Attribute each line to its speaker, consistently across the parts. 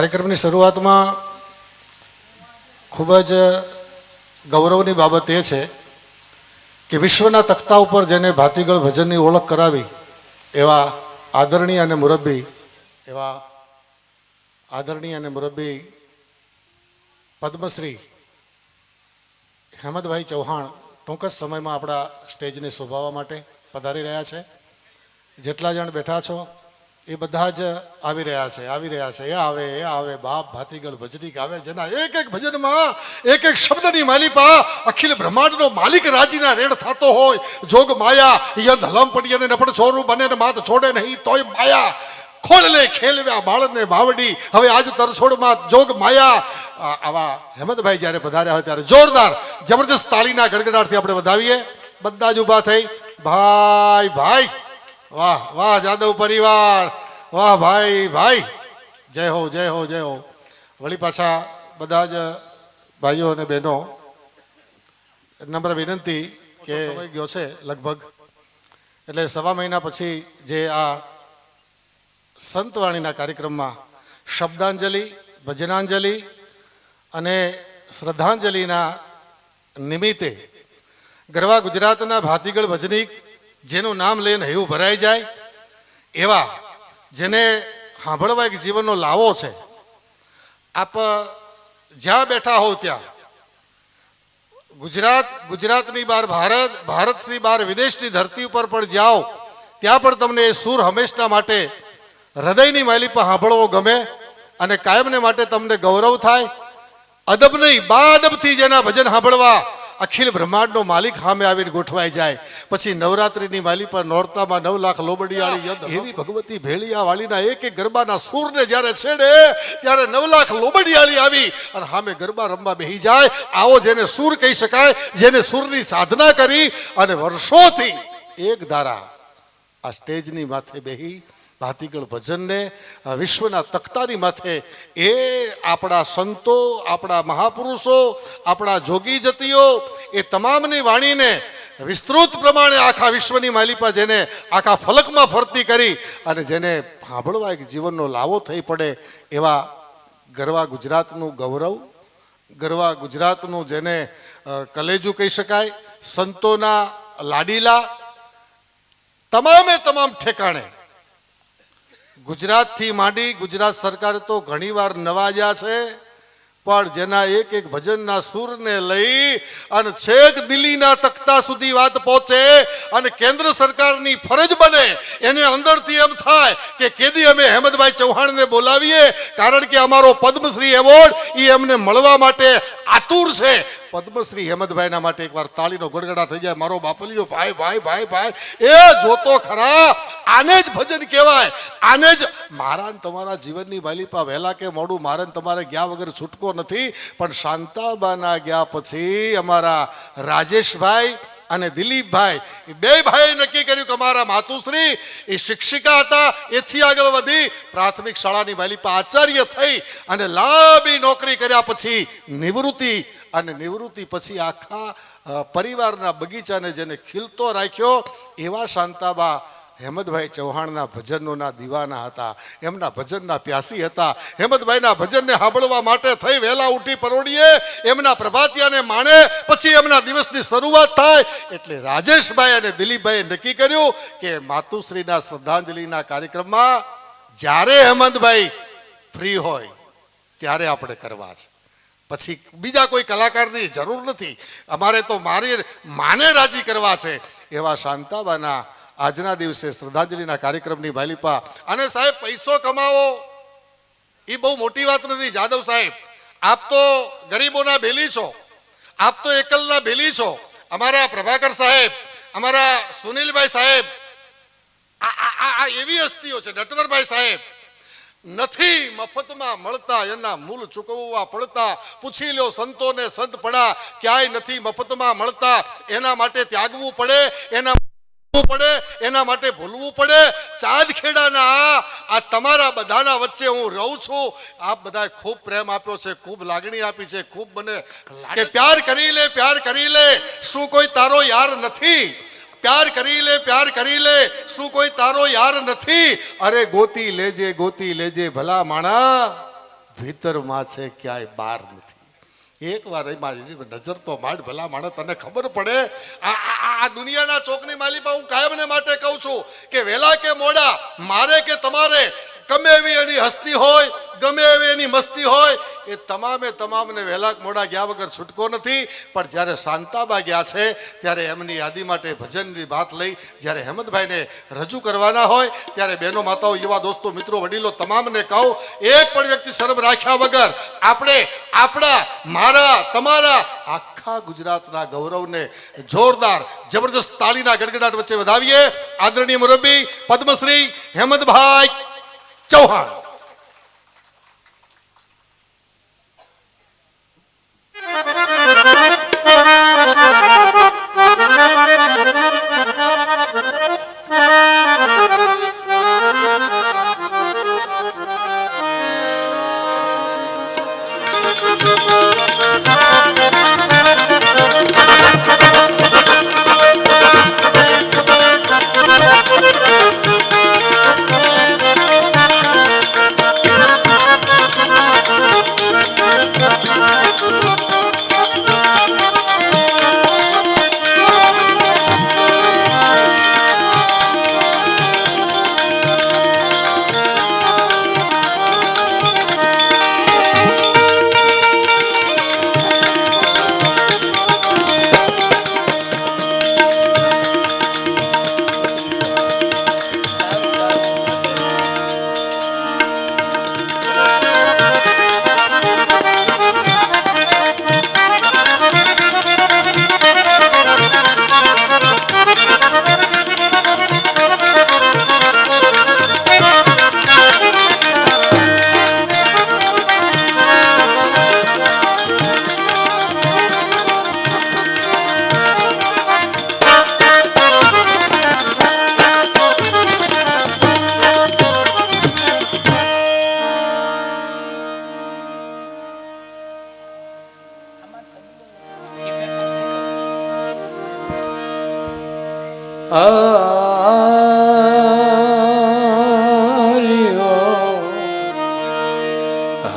Speaker 1: કાર્યક્રમની શરૂઆતમાં ખૂબ જ ગૌરવની બાબત એ છે કે વિશ્વના તખ્તા ઉપર જેને ભાતીગળ ભજનની ઓળખ કરાવી એવા આદરણીય અને મુરબ્બી પદ્મશ્રી હેમંતભાઈ ચૌહાણ ટૂંક જ સમયમાં આપણા સ્ટેજને શોભાવવા માટે પધારી રહ્યા છે. જેટલા જણ બેઠા છો એ બધા જ આવી રહ્યા છે. એ આવે બાપ ભાતીગળ ભજની ગાવે, જેના એક એક ભજનમાં એક એક શબ્દની માલિપા અખિલ બ્રહ્માંડનો માલિક રાજીના રેડ થતો હોય. જોગ માયા યદ હલમ પડી અને નપડ છોરું બને ને માત છોડે નહીં તોય માયા ખોળ લે ખેલવ્યા બાળને બાવડી. હવે આજ તરછોડમાં જોગ માયા. આવા હેમંતભાઈ જ્યારે પધાર્યા હોય ત્યારે જોરદાર જબરજસ્ત તાળીના ગડગડાટથી આપણે વધાવીએ. બધા જ ઊભા થઈ ભાઈ વાહ વાહ જાદવ પરિવાર, વાહ ભાઈ જય હો. વળી પાછા બધા જ ભાઈઓ અને બહેનો નમ્ર વિનંતી કે સમય ગયો છે લગભગ, એટલે સવા મહિના પછી જે આ સંતવાણીના કાર્યક્રમમાં શબ્દાંજલિ, ભજનાંજલિ અને શ્રદ્ધાંજલિના નિમિત્તે ગરવા ગુજરાતના ભાતીગળ ભજનીક જેનું નામ લઈને હૈયું ભરાઈ જાય એવા, જેને સાંભળવા એક જીવનનો લાવો છે. આપ જ્યાં બેઠા હો ત્યાં ગુજરાતની બહાર ભારતની બહાર વિદેશની ધરતી ઉપર પણ જાઓ ત્યાં પણ તમને એ સૂર હંમેશના માટે હૃદયની માલી પર સાંભળવો ગમે અને કાયમને માટે તમને ગૌરવ થાય. અદબ નહીં, બાદબથી જેના ભજન સાંભળવા અખિલ બ્રહ્માંડનો માલિક સામે આવીને ગોઠવાઈ જાય. પછી નવરાત્રિની માલી પર નોરતામાં 9 લાખ લોબડિયાળી યદ એવી ભગવતી ભેળિયા વાળીના એક એક ગરબાના સૂરને જ્યારે છેડે ત્યારે 9 લાખ લોબડિયાળી આવી અને સામે ગરબા રમવા બેહી જાય. આવો જેને સૂર કહી શકાય, જેને સૂરની સાધના કરી અને વર્ષોથી એક ધારા આ સ્ટેજની માથે બેહી ભાતીગળ ભજનને વિશ્વના તખ્તાની માથે એ આપણા સંતો, આપણા મહાપુરુષો, આપણા જોગી જતીઓ એ તમામની વાણીને વિસ્તૃત પ્રમાણે આખા વિશ્વની માલિપા જેને આખા ફલકમાં ફરતી કરી અને જેને સાંભળવા એક જીવનનો લાવો થઈ પડે એવા ગરવા ગુજરાતનું ગૌરવ, ગરવા ગુજરાતનું જેને કલેજું કહી શકાય, સંતોના લાડીલા તમામે તમામ ઠેકાણે ગુજરાતથી માંડી ગુજરાત સરકારે તો ઘણીવાર નવાજ્યા છે, પણ જેના એક એક ભજનના સૂરને લઈ અને છેક દિલ્હીના તખ્તા સુધી વાત પહોંચે અને કેન્દ્ર સરકારની ફરજ બને એને અંદરથી એમ થાય કે કેદી અમે હેમંતભાઈ ચૌહાણને બોલાવીએ, કારણ કે અમારો પદ્મશ્રી એવોર્ડ એ એમને મળવા માટે આતુર છે. પદ્મશ્રી હેમંતભાઈના માટે એકવાર તાળીનો ગડગડા થઈ જાય. મારો બાપલિયો ભાઈ એ જોતો ખરા, આને જ ભજન કહેવાય. આને જ મારા તમારા જીવનની માલિપા વહેલા કે મોડું મારે તમારે ગયા વગર છૂટકો નથી. પણ શાંતાબાના ગયા પછી અમારા રાજેશભાઈ અને દિલીપભાઈ એ બે ભાઈએ નક્કી કર્યું કે અમારા માતુશ્રી એ શિક્ષિકા હતા, એથી આગળ વધી પ્રાથમિક શાળાની માલિપા આચાર્ય થઈ અને લાંબી નોકરી કર્યા પછી નિવૃત્તિ પછી આખા પરિવારના બગીચાને જેને ખીલતો રાખ્યો એવા શાંતાબા હેમંતભાઈ ચૌહાણના ભજનોના દીવાના હતા, એમના ભજનના પ્યાસી હતા. હેમંતભાઈના ભજનને સાંભળવા માટે થઈ વહેલા ઉઠી પરોડીએ એમના પ્રભાતિયાને માણે પછી એમના દિવસની શરૂઆત થાય. એટલે રાજેશભાઈ અને દિલીપભાઈએ નક્કી કર્યું કે માતુશ્રીના શ્રદ્ધાંજલિના કાર્યક્રમમાં જ્યારે હેમંતભાઈ ફ્રી હોય ત્યારે આપણે કરવા છે, પછી બીજા કોઈ કલાકારની જરૂર નથી. અમારે તો માને રાજી કરવા છે. એવા શાંતાબાના આજના દિવસે શ્રદ્ધાંજલિના કાર્યક્રમની માલિપા. અને સાહેબ, પૈસો કમાવો એ બહુ મોટી વાત નથી. જાદવ સાહેબ, આપ તો ગરીબોના બેલી છો, આપ તો એકલના બેલી છો. અમારા પ્રભાકર સાહેબ, અમારા સુનિલભાઈ સાહેબ, આ એવી હસ્તીઓ છે. નટવરભાઈ સાહેબ, નથી મફતમાં મળતા એના મૂલ ચૂકવવા પડતા. પૂછી લો સંતોને, સંત પડા ક્યાંય નથી મફતમાં મળતા. એના માટે ત્યાગવું પડે, એના માટે ભૂલવું પડે. ચાંદખેડાના આ તમારા બધાના વચ્ચે હું રહું છું. આપ બધાએ ખૂબ પ્રેમ આપ્યો છે, ખૂબ લાગણી આપી છે, ખૂબ મને કે પ્યાર કરી લે શું કોઈ તારો યાર નથી. प्यार करी ले शू कोई तारो यार नहीं। अरे गोती लेजे भला माणा ભીતરમાં છે, ક્યાંય બહાર નથી. એકવાર મારી નજર તો માંડ, ભલા માણસ તને ખબર પડે. આ દુનિયાના ચોકની માલિપા હું કાયમને માટે કહું છું કે વહેલા કે મોડા, મારે કે તમારે, ગમે એવી એની હસ્તી હોય, ગમે એવી એની મસ્તી હોય, એ તમામને વહેલા મોડા ગયા વગર છૂટકો નથી. પણ જ્યારે શાંતાબા ગયા છે ત્યારે એમની યાદી માટે ભજનની વાત લઈ જ્યારે હેમંતભાઈને રજૂ કરવાના હોય ત્યારે બહેનો, માતાઓ, યુવા દોસ્તો, મિત્રો, વડીલો તમામને કહું, એક પણ વ્યક્તિ શરમ રાખ્યા વગર આપણે આપણા, મારા, તમારા, આખા ગુજરાતના ગૌરવને જોરદાર જબરદસ્ત તાળીના ગડગડાટ વચ્ચે વધાવીએ. આદરણીય મુરબ્બી પદ્મશ્રી હેમંતભાઈ ચૌહાણ.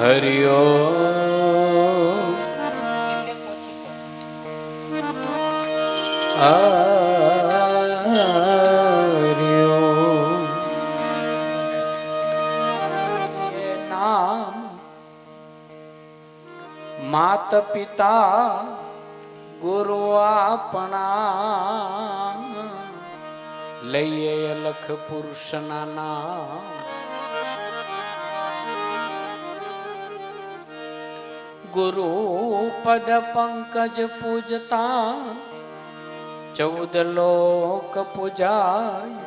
Speaker 2: હરિયો નામ માત પિતા ગુરુ આપણા લઈએ લખ પુરુષના નામ ગુરુ પદ પંકજ પૂજતા 14 લોક પૂજાય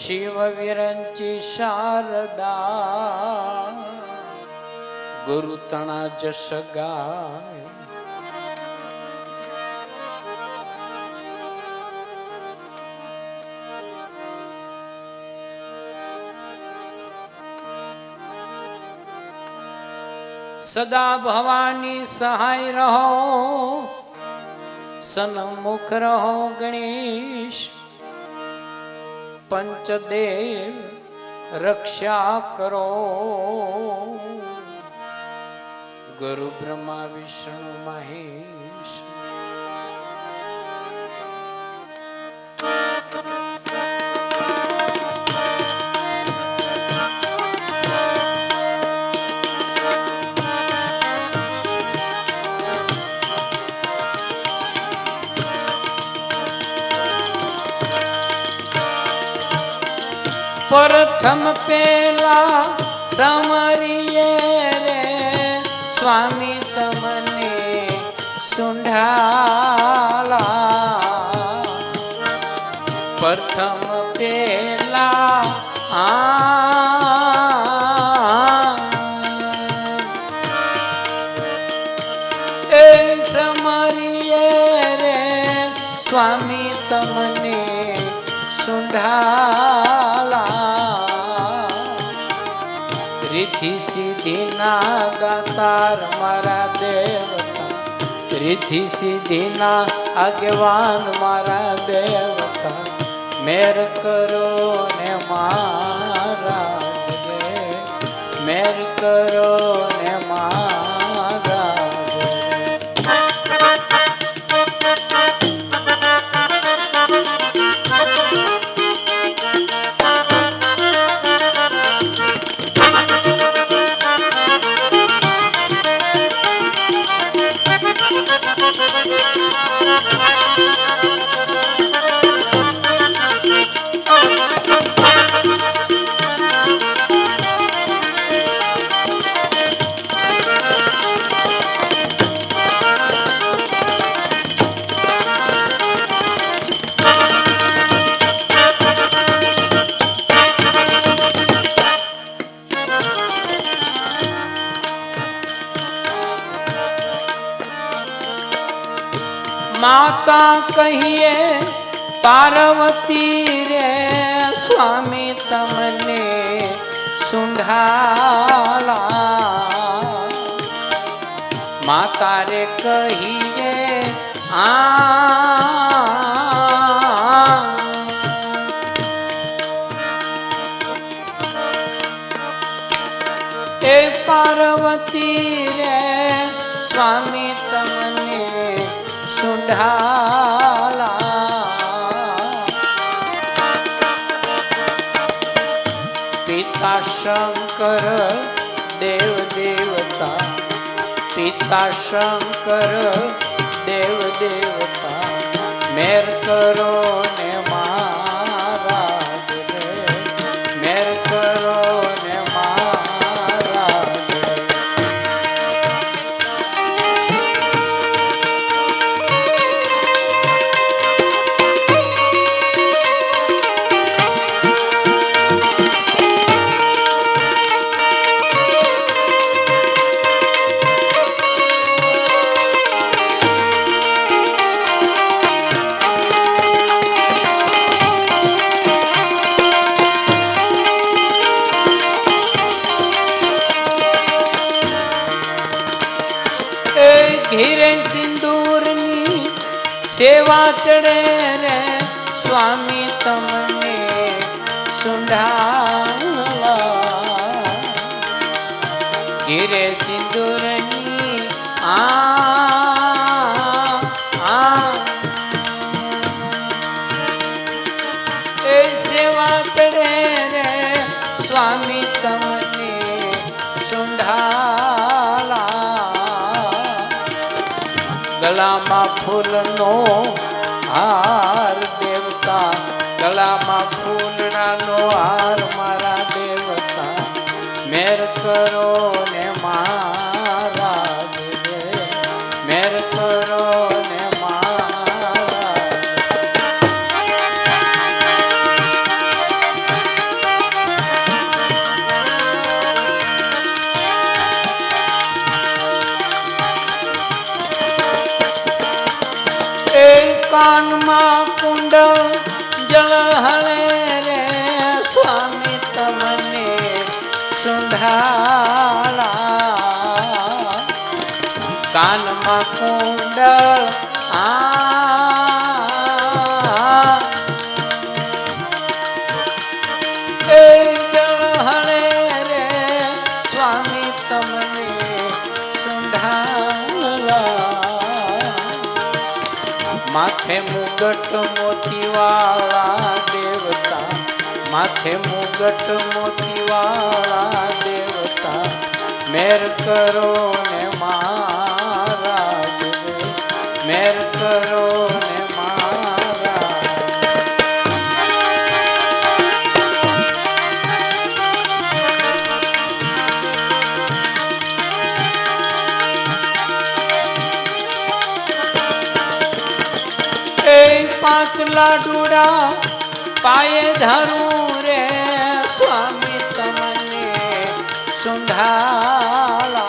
Speaker 2: શિવ વિરંચી શારદા ગુરુ તણા જશ ગાય સદા ભવાની સહાય રહો સન્મુખ રહો ગણેશ પંચદેવ રક્ષા કરો ગુરુ બ્રહ્મા વિષ્ણુ મહેશ પ્રથમ પેલા સમરીએ રે સ્વામી તમને સુંઢાલા પ્રથમ પેલા એ સમરીએ રે સ્વામી તમને સુંઢાલા રીતિ સિદ્ધિના દાતાર મારા દેવતા રીતિ સિદ્ધિના આગેવાન મારા દેવતા મેર કરો ને મારા રે મેર કરો ને મારા માતા કહીએ પાર્વતી રે સ્વામી તમને સુંઢાલા માતા રે કહીએ એ પાર્વતી રે સ્વામી તમને સુંઢાલા પિતા શંકર દેવ દેવતા પિતા શંકર દેવ દેવતા મેર કરો ને મહારાજ રે મેર કરો ને મહારાજ ઘીરે સિંદૂરની સેવા ચડે રે સ્વામી તમને સુંઢાલા ઘીરે સિંદૂરની એ સેવા ચડે રે સ્વામી તમને સુંઢાલા ગલામાં ફૂલનો હાર દેવતા ગલામાં ફૂલડાનો હાર મારા દેવતા મેર કરો ને મહારાજ રે મેર કરો ને મહારાજ કાનમાં કુંડળ જળ હળે રે સ્વામી તમને સુંઢાલા કાનમાં કુંડળ એ જળ હળે રે સ્વામી તમને સુંઢાલા માથે મુગટ મોતીવાળા દેવતા માથે મુગટ મોતીવાળા દેવતા મેર કરો ને મહારાજ રે મેર કરો ને મહારાજ પાંચ લાડુડા પાયે ધરું રે સ્વામી તમને સુંઢાલા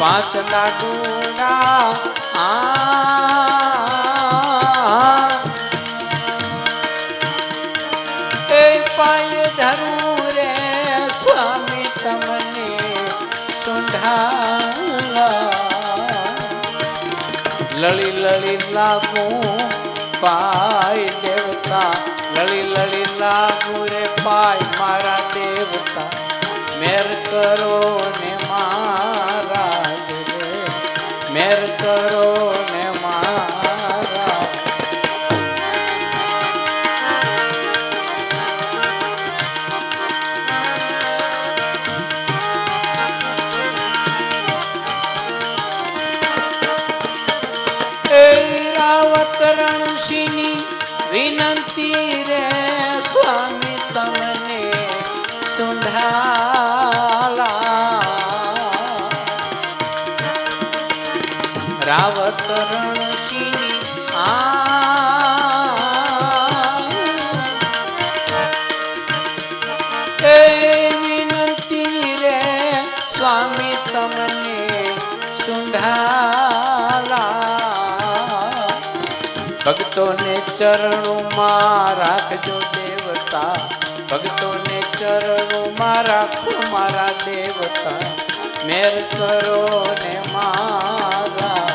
Speaker 2: પાંચ લાડુડા એ પાયે ધરું રે સ્વામી તમને સુંઢાલા લળી લળી લાગું પાય દેવતા લળી લળી લાગુ રે પાય મારા દેવતા મેર કરો ને મહારાજ રે મેર કરો ને મહારાજ રણસિંહની વિનંતી રે સ્વામી તમને સુંઢાલા રાવત રણસિંહ એ વિનંતી રે સ્વામી તમને સુંઢાલા ભક્તોને ચરણોમાં રાખજો દેવતા ભક્તોને ચરણોમાં રાખો મારા દેવતા મેર કરો ને મહારાજ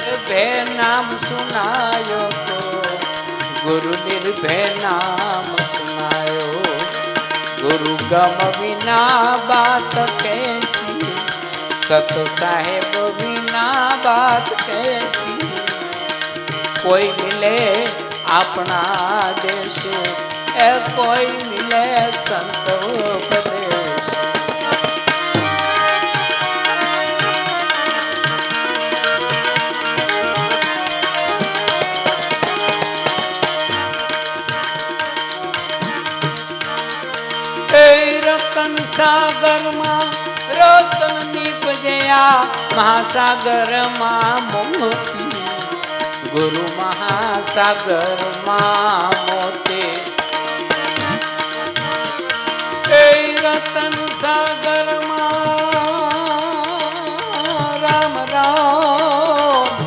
Speaker 2: નિર્ભય નામ સુનાયો તો ગુરુ નિર્ભય નામ સુનાયો गुरु गम बिना बात कैसी सत साहेब बिना बात कैसी कोई मिले अपना देश ए कोई मिले संत उपदेश रतन सागर मां रतन निपजया महासागर मां मोती गुरु महासागर मां मोते रतन सागर मां राम राम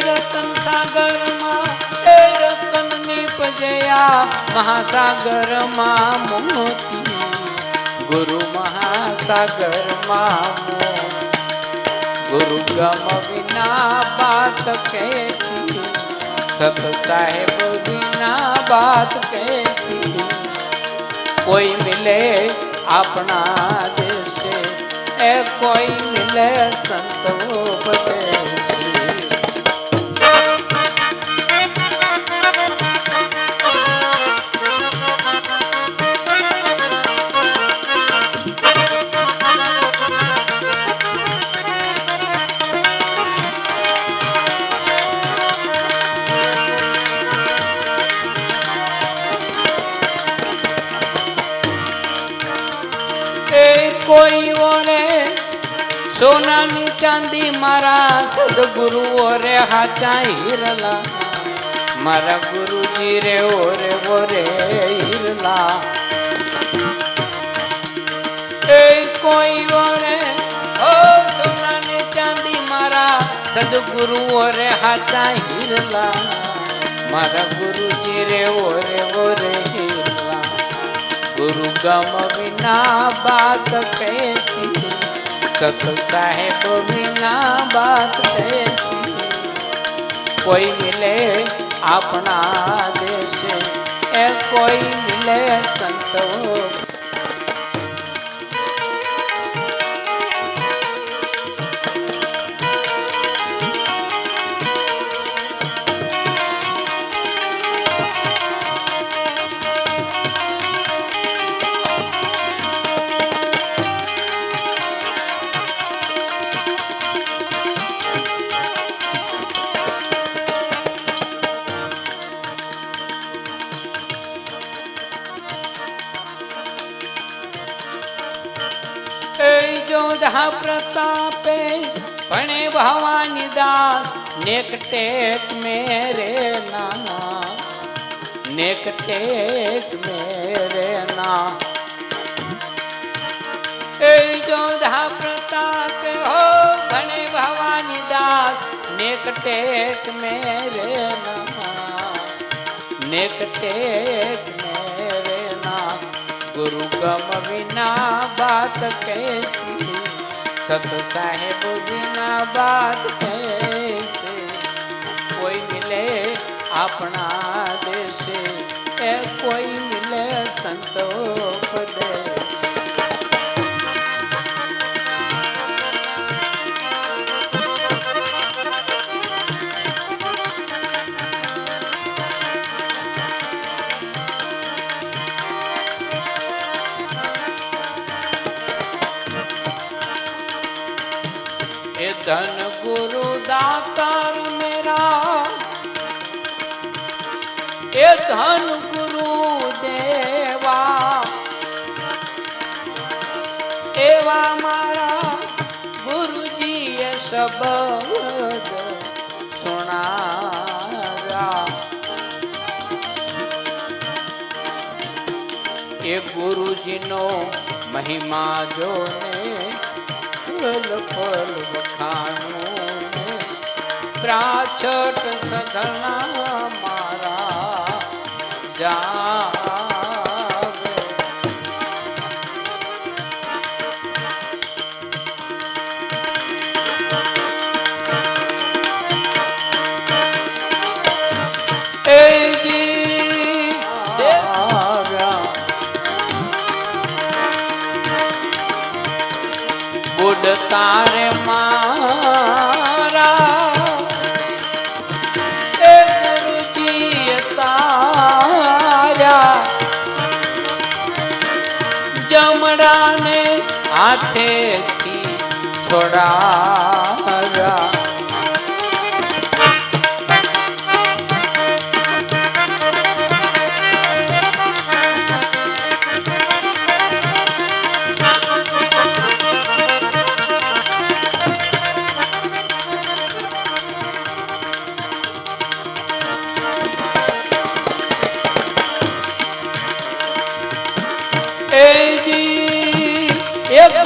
Speaker 2: रतन सागर मां रतन निपजया महासागर मां मोती गुरु महासागर मां गुरु गम बिना बात कैसी सत साहेब बिना बात कैसी कोई मिले अपना देश ए कोई मिले संत उपदेश कोई ओरे सोना नी चांदी मारा सदगुरु ओरे हाचा हिरला मारा गुरु जी रे ओरे ओरे हिरला कोई ओरे ओ सोना नी चांदी मारा सदगुरु ओरे हाचा हिरला मारा गुरु जी रे ओरे ओरे हिरला गुरु गम बिना बात कैसी सत साहेब बिना बात कैसी कोई मिले अपना देश ए कोई मिले संतो जोधा प्रतापे पणे भवानी दास नेक टेक मेरे नाना नेक टेक मेरे ना जोधा प्रताप हो पणे भवानी दास नेक टेक मेरे नाना नेक टेक मेरे ना गुरु गम बिना बात कैसी, सत साहेब बिना बात कैसे। कोई मिले अपना देश, ए कोई मिले संतोपदेश। ए धन गुरु दातार मेरा, ए धन गुरु देवा, एवा मारा गुरु जी ये शब्द सुनाया। ए गुरु जी नो महिमा जो ने फल बखानों में, प्राचट सधना मारा जावे। ए जी तारे मारा, ए गुरु जी तारा, जमड़ा ने हाथे थी छोड़ाया।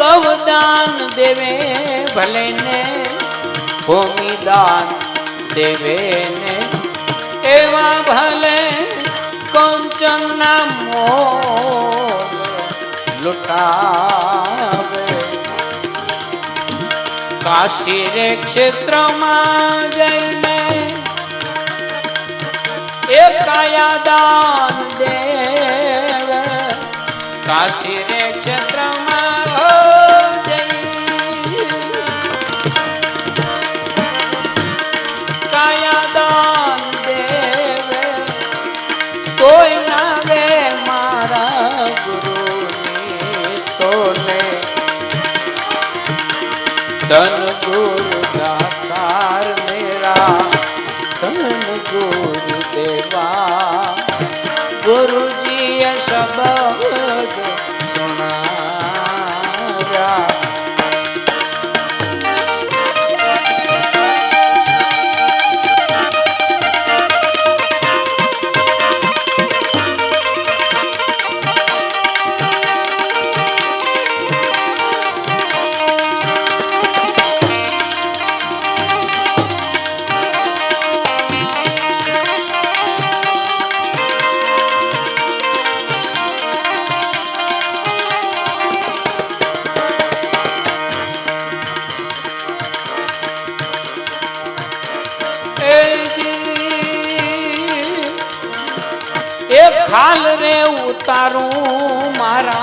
Speaker 2: गवदान देवे भले ने, भूमि दान देवे ने, एवा भले कंचन ना मोह लुटावे। काशी रे क्षेत्र में जईने एक काया दान देवे। काशी रे क्षेत्र में धन गुरु दातार मेरा, धन गुरु देवा, गुरु जी शब्द सुनाया। खाल रे उतारूं मारा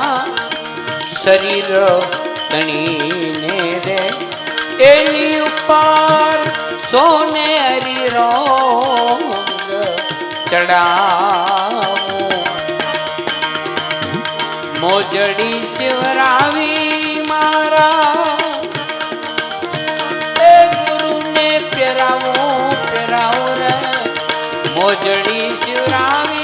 Speaker 2: शरीर तणीने रे, एनी ऊपर सोने हरी रंग चढ़ाऊं। मोजड़ी शिवरावी मारा, ए गुरु ने पेराऊं पेराऊं रे, मोजड़ी शिवरावी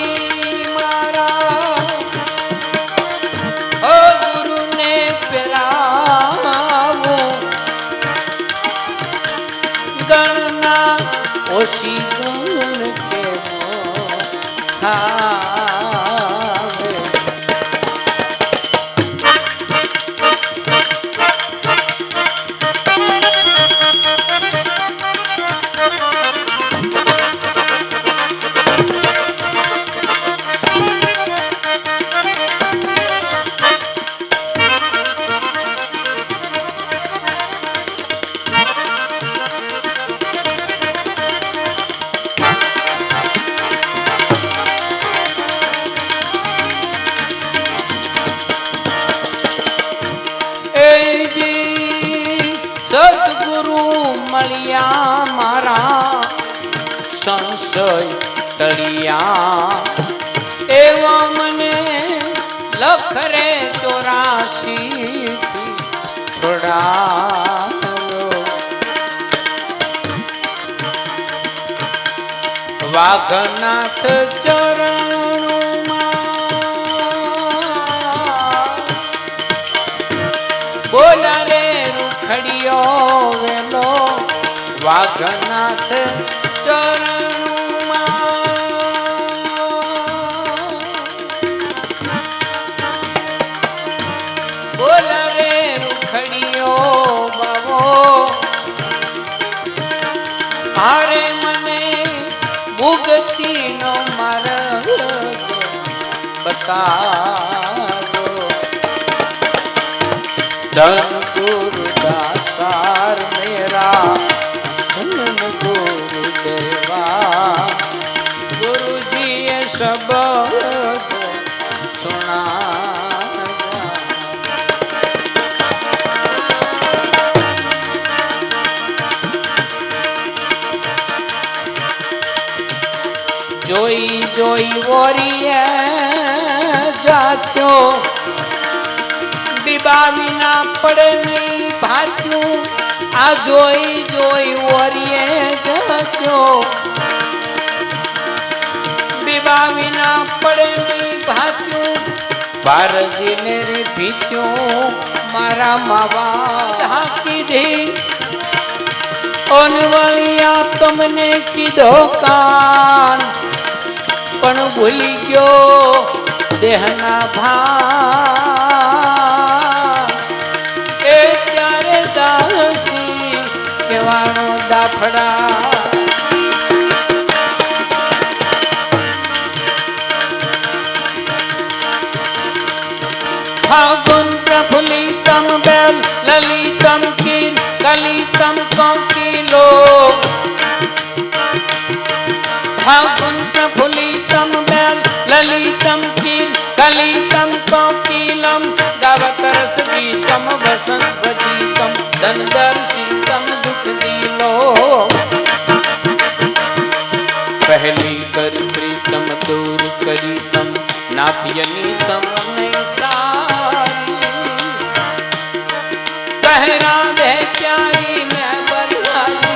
Speaker 2: ओशी गुण के मोहावे। વાળિયા મારા સંશય તળિયા એવા મને લખરે 84 છોડાયો વાઘનાથ ચરણોમાં બોલા રે રૂખડિયો વેલો વાઘનાથ ચરણોમાં બોલા રે રૂખડિયો બાવો હારે મને મુક્તિનો માર્ગ બતાવો ધન ગુરુ દાતાર મેરા ધન ગુરુ દેવા ગુરુજીએ શબ્દ સુણા જોઈ જોઈ વોરીએ જાત્યો બીબા વિના પડે નહીં ભાત્યું આ જોઈ જોઈ વોરીએ જાત્યો બીબા વિના પડે નહીં ભાત્યું બારજીને રે ભીત્યું મારા માવા ઢાંકી દે અનવળિયા તમને કીધો કાન પણ ભૂલી ગયો દેહના ભાન એ ત્યારે દાસી કહેવાનો દાફડા ફાગુન પ્રફુલ્લિતમ બેલ લલિતમ કીર કલિતમ કોકિલો ફાગુન પ્રફુલ્લિતમ બેલ લલિતમ કીર કલિતમ કોકિલમ ગાવત રસ ગીતમ વસંત ભજીતમ ધન દર્શિતમ દુઃખ દિલો પહેલી કર પ્રીતમ દૂર કરીતમ નાથયનીતમ નૈસારી कहरा दे प्यारी मैं बलहारी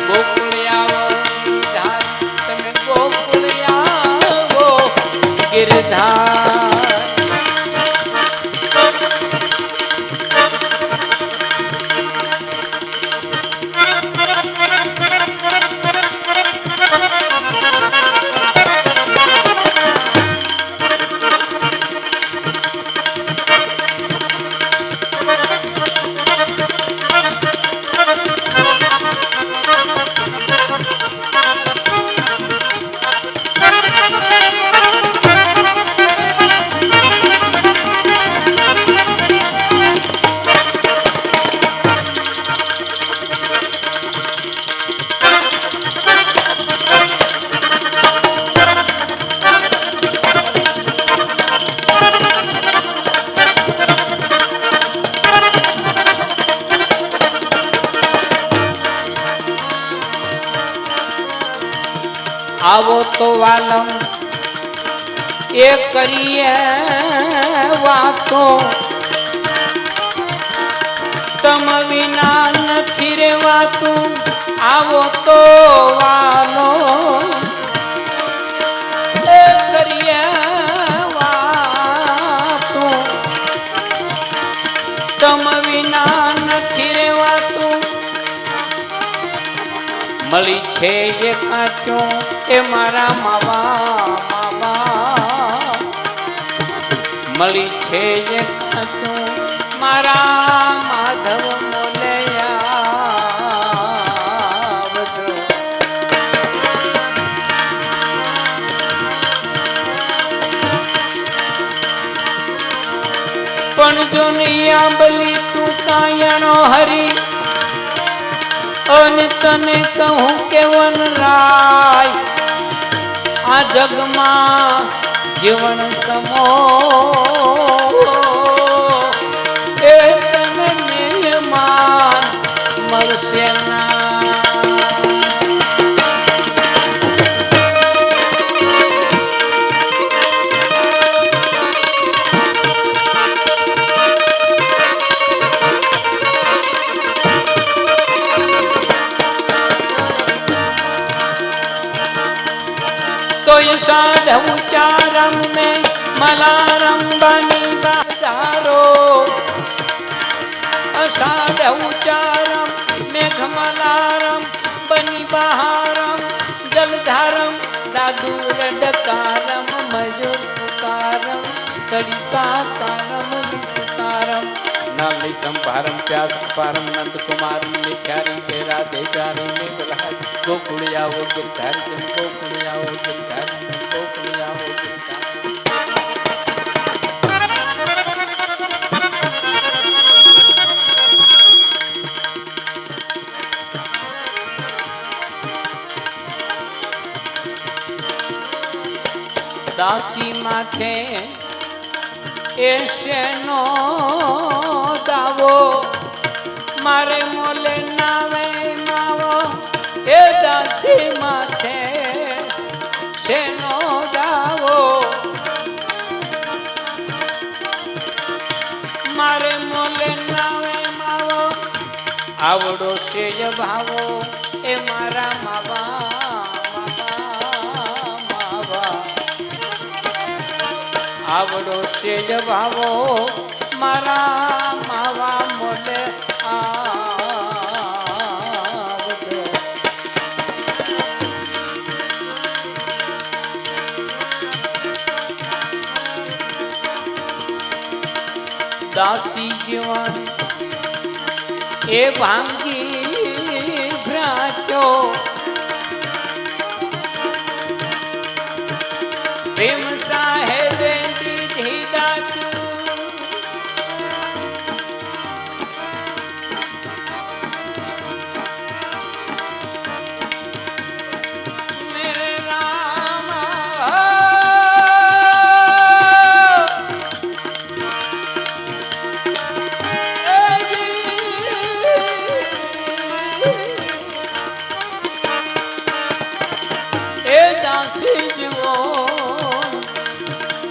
Speaker 2: गोकुल आवो गिरधार तमे गोकुल आवो गिरधार आवो तो वालम ए करिए वातो तम विना नहीं रेवातू आवो तो वालो ए करिए वातो तम विना नहीं रेवातू मળી છે એ કાચો એ મારા માવા માવા મળી છે એ કાચો મારા માધવ મોલયા પણ જો નૈયા બલી તું કાયણો હરી અને તને કહું કે વનરાય આ જગમાં જીવન સમો એ તને મહેમાન મળશે ના तोय साधु चारम में मलारम बनी बाधारो साधु चारम मेघ मलारम बनी बहारम जलधारम दादू रडकारम मजूर पुकारम कलिका कारम विस्तारम नाली संभारम प्यास अपारम नंद कुमारम निख्यारी के राधे चारी में बुलाए गोकुड़िया वो गिरधारी जन गोकुड़िया वो गिरधारी जन गोकुड़िया वो गिरधारी दासी माथे ऐसे नो दावो मारे मोले नावे मावो ए दासी माथे से नो दावो मारे मोले नावे मावो आवड़ो से भावो ए मारा मावा आवड़ो से भावो मारा मावा मोले आवड़ो दासी जीवन ए भांगी भ्राचो प्रेम साहेब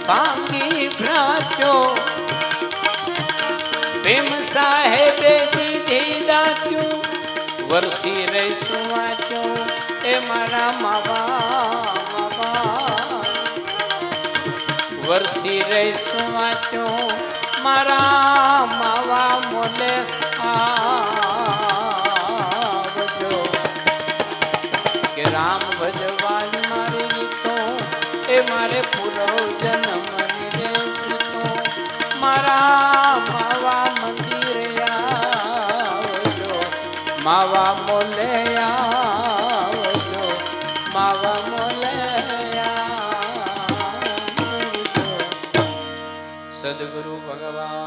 Speaker 2: भांगी भ्राचो प्रेम साहेब दीदी दाचू वर्षी रे सुवाचो ए मारा मावा मावा वर्षी रे सुवाचो मारा मावा मोले आवजो के राम भजवान मारे गीतो ए मारे पूरो जन्म मारा मावा मंदिर आवजो मावा मोले आवजो मावा मोले आवजो सद्गुरु भगवान